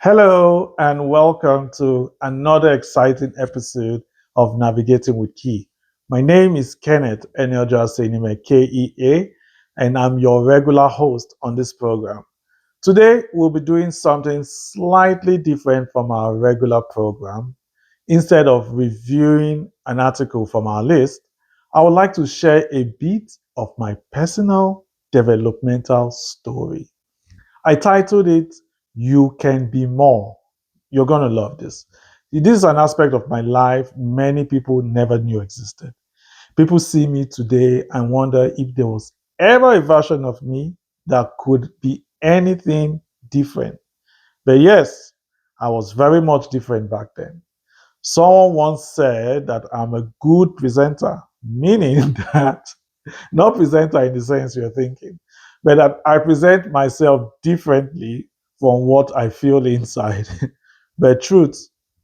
Hello and welcome to another exciting episode of Navigating with Key. My name is Kenneth Eneojor Asenime, KEA, and I'm your regular host on this program. Today, we'll be doing something slightly different from our regular program. Instead of reviewing an article from our list, I would like to share a bit of my personal developmental story. I titled it, You Can Be More. You're going to love this. This is an aspect of my life many people never knew existed. People see me today and wonder if there was ever a version of me that could be anything different. But yes, I was very much different back then. Someone once said that I'm a good presenter, meaning that not presenter in the sense you're thinking, but that I present myself differently from what I feel inside. But truth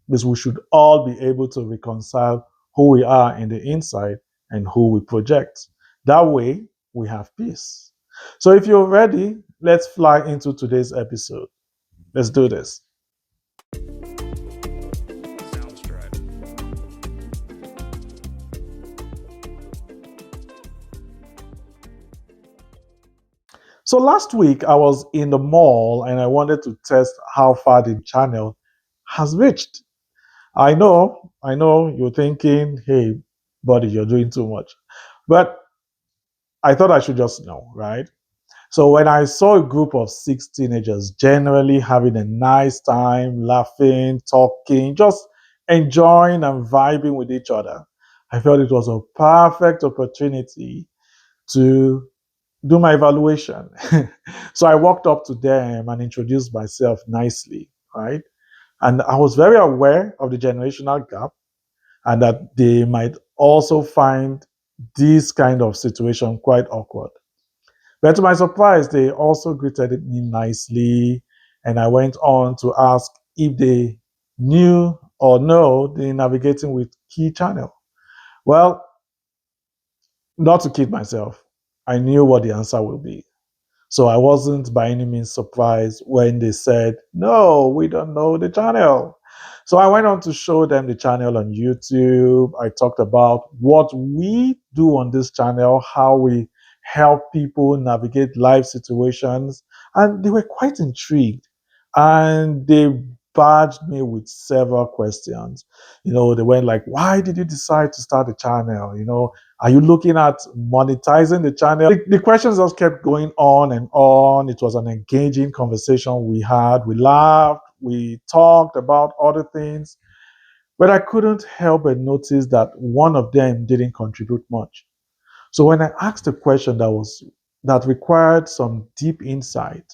is, we should all be able to reconcile who we are in the inside and who we project. That way, we have peace. So, if you're ready, let's fly into today's episode. Let's do this. So last week I was in the mall and I wanted to test how far the channel has reached. I know you're thinking, hey, buddy, you're doing too much. But I thought I should just know, right? So when I saw a group of six teenagers generally having a nice time, laughing, talking, just enjoying and vibing with each other, I felt it was a perfect opportunity to do my evaluation. So I walked up to them and introduced myself nicely, right? And I was very aware of the generational gap and that they might also find this kind of situation quite awkward. But to my surprise, they also greeted me nicely. And I went on to ask if they knew or know the Navigating with Key channel. Well, not to kid myself, I knew what the answer will be. So I wasn't by any means surprised when they said, no, we don't know the channel. So I went on to show them the channel on YouTube. I talked about what we do on this channel, how we help people navigate life situations. And they were quite intrigued. And they barged me with several questions. They went like, why did you decide to start a channel? Are you looking at monetizing the channel? The questions just kept going on and on. It was an engaging conversation we had. We laughed, we talked about other things, but I couldn't help but notice that one of them didn't contribute much. So when I asked a question that required some deep insight,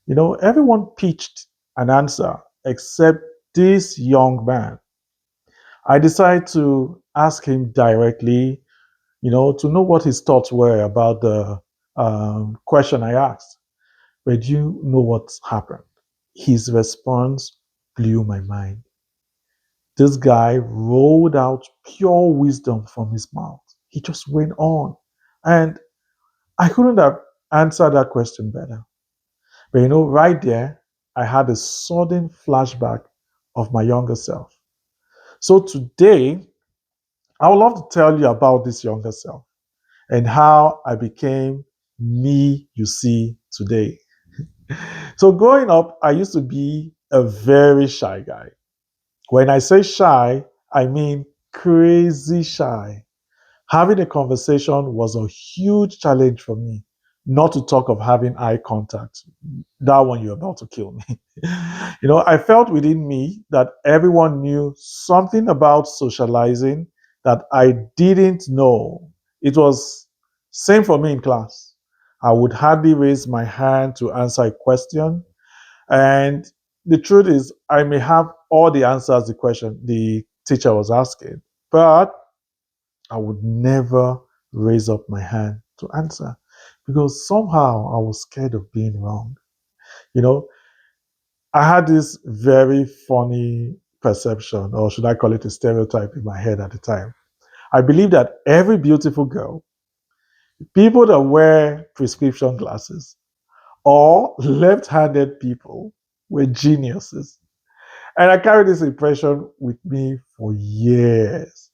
everyone pitched an answer except this young man. I decided to ask him directly, to know what his thoughts were about the question I asked. But do you know what happened? His response blew my mind. This guy rolled out pure wisdom from his mouth. He just went on. And I couldn't have answered that question better. But right there, I had a sudden flashback of my younger self. So today, I would love to tell you about this younger self and how I became me you see today. So growing up, I used to be a very shy guy. When I say shy, I mean crazy shy. Having a conversation was a huge challenge for me, not to talk of having eye contact. That one you're about to kill me. I felt within me that everyone knew something about socializing that I didn't know. It was same for me in class. I would hardly raise my hand to answer a question. And the truth is, I may have all the answers the question the teacher was asking, but I would never raise up my hand to answer because somehow I was scared of being wrong. You know, I had this very funny perception, or should I call it a stereotype in my head at the time. I believe that every beautiful girl, people that wear prescription glasses, or left handed people were geniuses. And I carried this impression with me for years.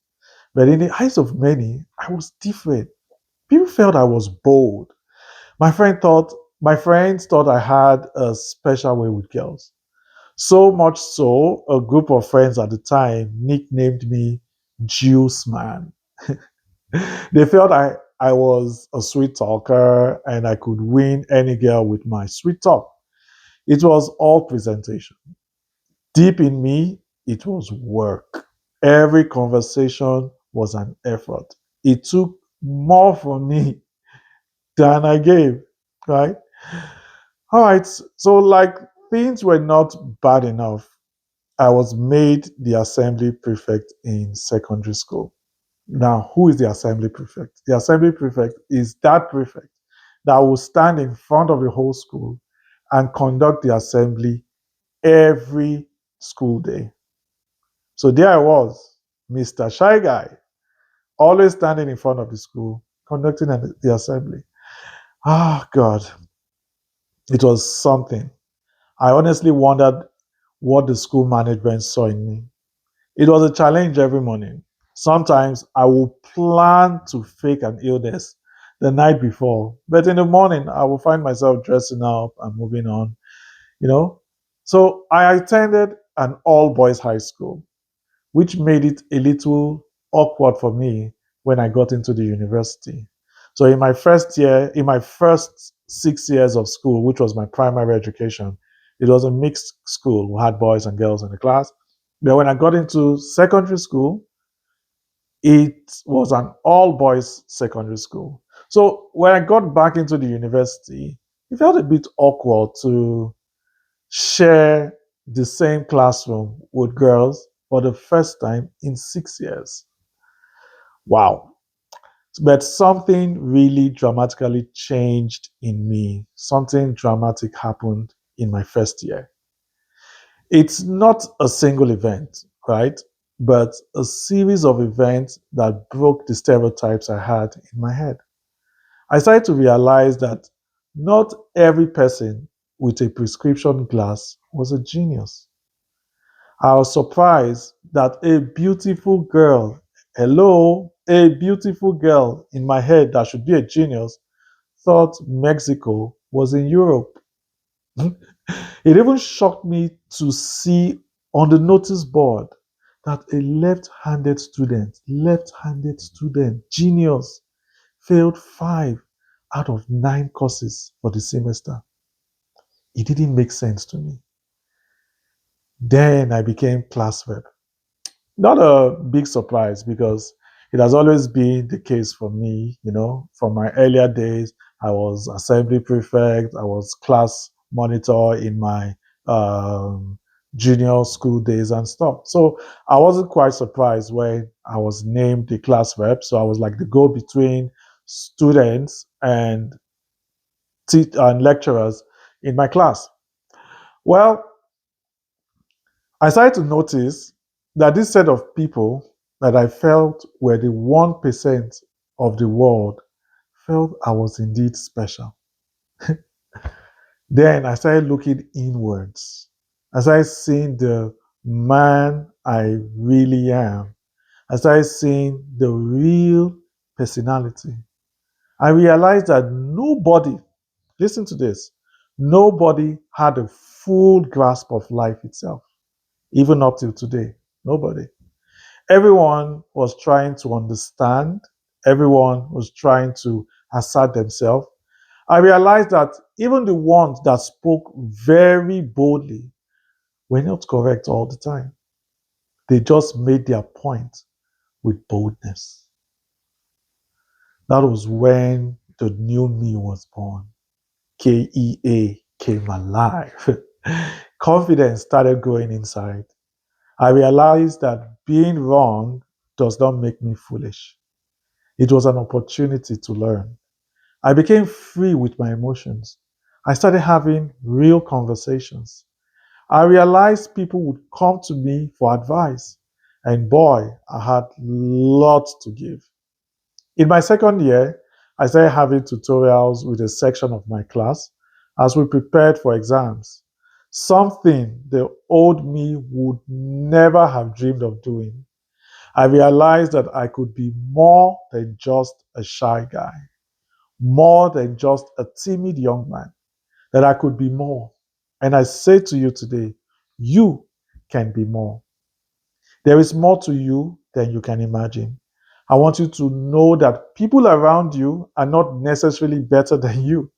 But in the eyes of many, I was different. People felt I was bold. My friend thought my friends thought I had a special way with girls. So much so, a group of friends at the time nicknamed me Juice Man. They felt I was a sweet talker and I could win any girl with my sweet talk. It was all presentation. Deep in me, it was work. Every conversation was an effort. It took more from me than I gave, right? All right. So, like, things were not bad enough. I was made the assembly prefect in secondary school. Now, who is the assembly prefect? The assembly prefect is that prefect that will stand in front of the whole school and conduct the assembly every school day. So there I was, Mr. Shy Guy, always standing in front of the school, conducting the assembly. Ah, God, it was something. I honestly wondered what the school management saw in me. It was a challenge every morning. Sometimes I would plan to fake an illness the night before, but in the morning I will find myself dressing up and moving on, you know. So I attended an all boys high school, which made it a little awkward for me when I got into the university. So in my first 6 years of school, which was my primary education, it was a mixed school. We had boys and girls in the class. But when I got into secondary school, it was an all boys secondary school. So when I got back into the university, it felt a bit awkward to share the same classroom with girls for the first time in 6 years. Wow. But something really dramatically changed in me. Something dramatic happened in my first year. It's not a single event, right? But a series of events that broke the stereotypes I had in my head. I started to realize that not every person with a prescription glass was a genius. I was surprised that a beautiful girl, hello, a beautiful girl in my head that should be a genius, thought Mexico was in Europe. It even shocked me to see on the notice board that a left handed student, genius, failed 5 out of 9 courses for the semester. It didn't make sense to me. Then I became class rep. Not a big surprise because it has always been the case for me, from my earlier days. I was assembly prefect, I was class monitor in my um, junior school days and stuff. So I wasn't quite surprised when I was named the class rep. So I was like the go between students and lecturers in my class. Well, I started to notice that this set of people that I felt were the 1% of the world felt I was indeed special. Then I started looking inwards. I started seeing the man I really am. I started seeing the real personality. I realized that nobody, listen to this, nobody had a full grasp of life itself, even up till today. Nobody. Everyone was trying to understand, everyone was trying to assert themselves. I realized that even the ones that spoke very boldly were not correct all the time. They just made their point with boldness. That was when the new me was born. KEA came alive. Confidence started growing inside. I realized that being wrong does not make me foolish. It was an opportunity to learn. I became free with my emotions. I started having real conversations. I realized people would come to me for advice. And boy, I had lots to give. In my second year, I started having tutorials with a section of my class as we prepared for exams. something the old me would never have dreamed of doing. I realized that I could be more than just a shy guy, more than just a timid young man, that I could be more. And I say to you today, you can be more. There is more to you than you can imagine. I want you to know that people around you are not necessarily better than you.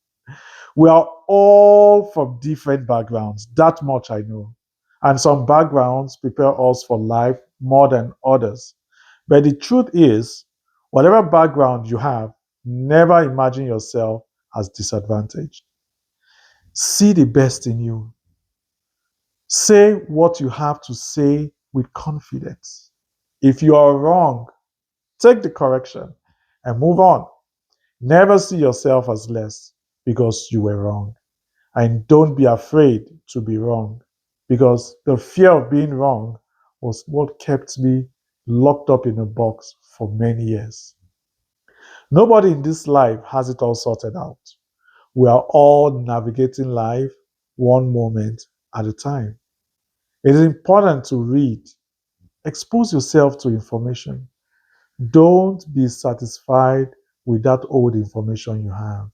We are all from different backgrounds. That much I know. And some backgrounds prepare us for life more than others. But the truth is, whatever background you have, never imagine yourself as disadvantaged. See the best in you. Say what you have to say with confidence. If you are wrong, take the correction and move on. Never see yourself as less because you were wrong. And don't be afraid to be wrong because the fear of being wrong was what kept me locked up in a box for many years. Nobody in this life has it all sorted out. We are all navigating life one moment at a time. It is important to read, expose yourself to information. Don't be satisfied with that old information you have.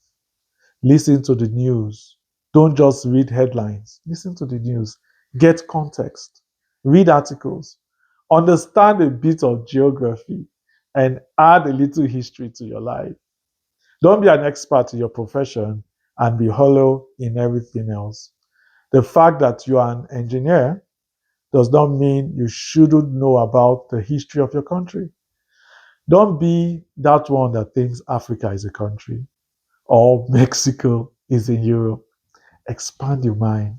Listen to the news. Don't just read headlines. Listen to the news. Get context. Read articles. Understand a bit of geography and add a little history to your life. Don't be an expert in your profession and be hollow in everything else. The fact that you are an engineer does not mean you shouldn't know about the history of your country. Don't be that one that thinks Africa is a country or Mexico is in Europe. Expand your mind,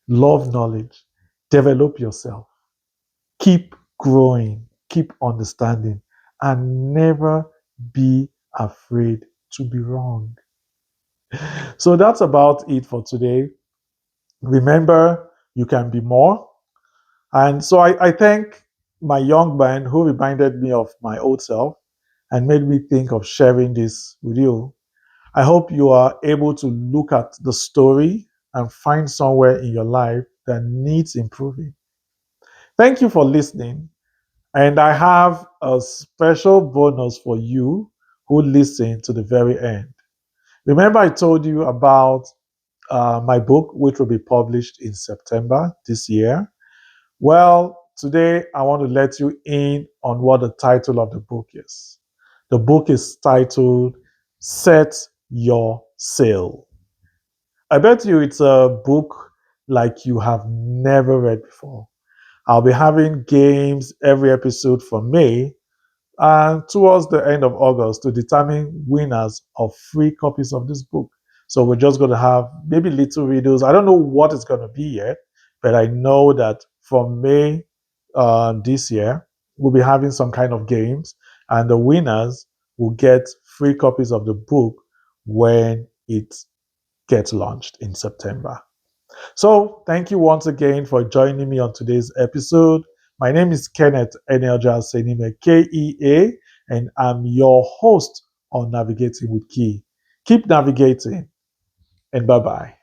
love knowledge, develop yourself, keep growing, keep understanding, and never be afraid to be wrong. So that's about it for today. Remember, you can be more. And so I thank my young man who reminded me of my old self and made me think of sharing this with you. I hope you are able to look at the story and find somewhere in your life that needs improving. Thank you for listening. And I have a special bonus for you who listen to the very end. Remember, I told you about my book, which will be published in September this year. Well, today I want to let you in on what the title of the book is. The book is titled Set Your Sail. I bet you it's a book like you have never read before. I'll be having games every episode from May and towards the end of August to determine winners of free copies of this book. So we're just going to have maybe little videos. I don't know what it's going to be yet, but I know that from May this year, we'll be having some kind of games, and the winners will get free copies of the book when it gets launched in September. So, thank you once again for joining me on today's episode. My name is Kenneth Eneojor Asenime, KEA, and I'm your host on Navigating with Key. Keep navigating, and bye bye.